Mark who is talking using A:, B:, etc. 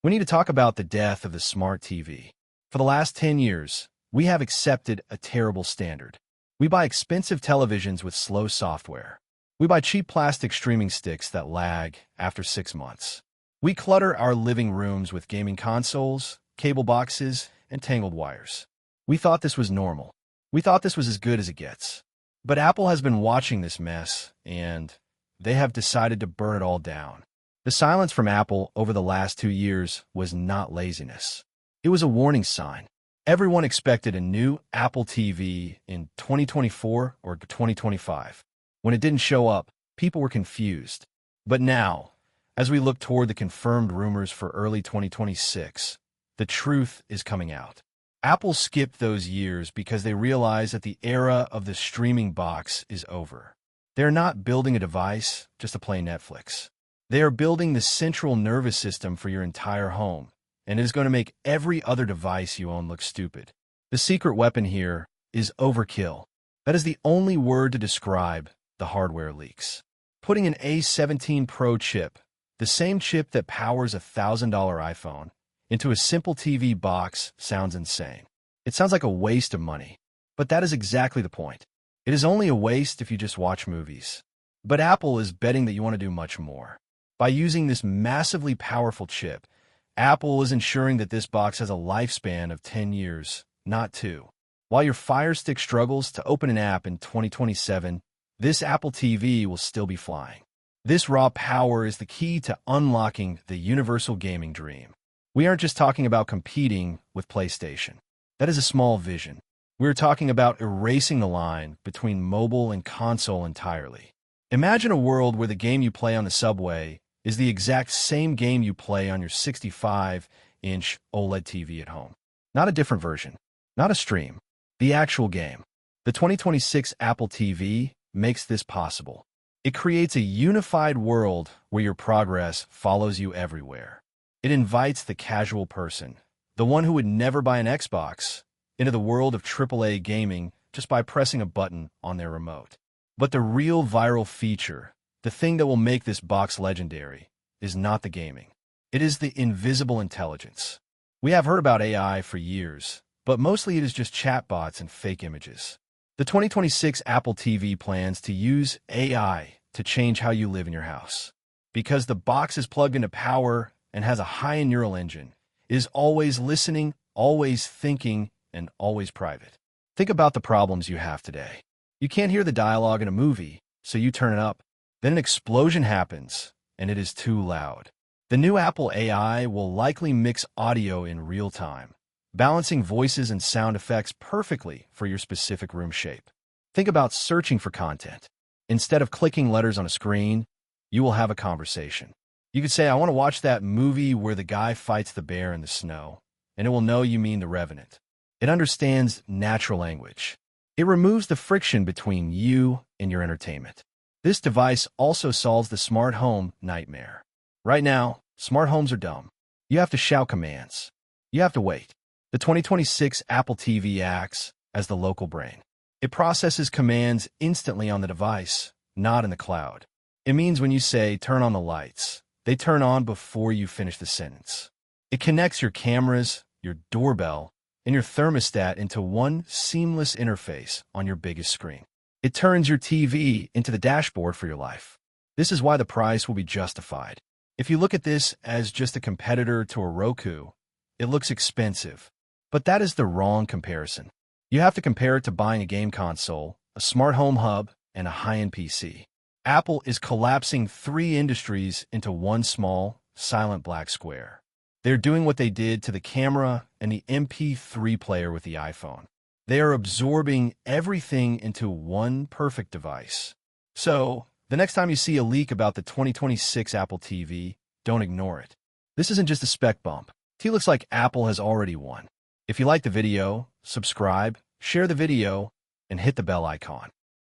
A: We need to talk about the death of the smart TV. For the last 10 years, we have accepted a terrible standard. We buy expensive televisions with slow software. We buy cheap plastic streaming sticks that lag after 6 months. We clutter our living rooms with gaming consoles, cable boxes, and tangled wires. We thought this was normal. We thought this was as good as it gets. But Apple has been watching this mess, and they have decided to burn it all down. The silence from Apple over the last 2 years was not laziness. It was a warning sign. Everyone expected a new Apple TV in 2024 or 2025. When it didn't show up, people were confused. But now, as we look toward the confirmed rumors for early 2026, the truth is coming out. Apple skipped those years because they realized that the era of the streaming box is over. They're not building a device just to play Netflix. They are building the central nervous system for your entire home, and it is going to make every other device you own look stupid. The secret weapon here is overkill. That is the only word to describe the hardware leaks. Putting an A17 Pro chip, the same chip that powers a $1,000 iPhone, into a simple TV box sounds insane. It sounds like a waste of money. But that is exactly the point. It is only a waste if you just watch movies. But Apple is betting that you want to do much more. By using this massively powerful chip, Apple is ensuring that this box has a lifespan of 10 years, not 2. While your Fire Stick struggles to open an app in 2027, this Apple TV will still be flying. This raw power is the key to unlocking the universal gaming dream. We aren't just talking about competing with PlayStation. That is a small vision. We're talking about erasing the line between mobile and console entirely. Imagine a world where the game you play on the subway is the exact same game you play on your 65-inch OLED TV at home. Not a different version, not a stream, the actual game. The 2026 Apple TV makes this possible. It creates a unified world where your progress follows you everywhere. It invites the casual person, the one who would never buy an Xbox, into the world of AAA gaming just by pressing a button on their remote. But the real viral feature, the thing that will make this box legendary, is not the gaming. It is the invisible intelligence. We have heard about AI for years, but mostly it is just chatbots and fake images. The 2026 Apple TV plans to use AI to change how you live in your house. Because the box is plugged into power and has a high neural engine, it is always listening, always thinking, and always private. Think about the problems you have today. You can't hear the dialogue in a movie, so you turn it up. Then an explosion happens, and it is too loud. The new Apple AI will likely mix audio in real time, balancing voices and sound effects perfectly for your specific room shape. Think about searching for content. Instead of clicking letters on a screen, you will have a conversation. You could say, I want to watch that movie where the guy fights the bear in the snow, and it will know you mean The Revenant. It understands natural language. It removes the friction between you and your entertainment. This device also solves the smart home nightmare. Right now, smart homes are dumb. You have to shout commands. You have to wait. The 2026 Apple TV acts as the local brain. It processes commands instantly on the device, not in the cloud. It means when you say, turn on the lights, they turn on before you finish the sentence. It connects your cameras, your doorbell, and your thermostat into one seamless interface on your biggest screen. It turns your TV into the dashboard for your life. This is why the price will be justified. If you look at this as just a competitor to a Roku, it looks expensive. But that is the wrong comparison. You have to compare it to buying a game console, a smart home hub, and a high-end PC. Apple is collapsing 3 industries into one small, silent black square. They're doing what they did to the camera and the MP3 player with the iPhone. They are absorbing everything into one perfect device. So, the next time you see a leak about the 2026 Apple TV, don't ignore it. This isn't just a spec bump. It looks like Apple has already won. If you like the video, subscribe, share the video, and hit the bell icon.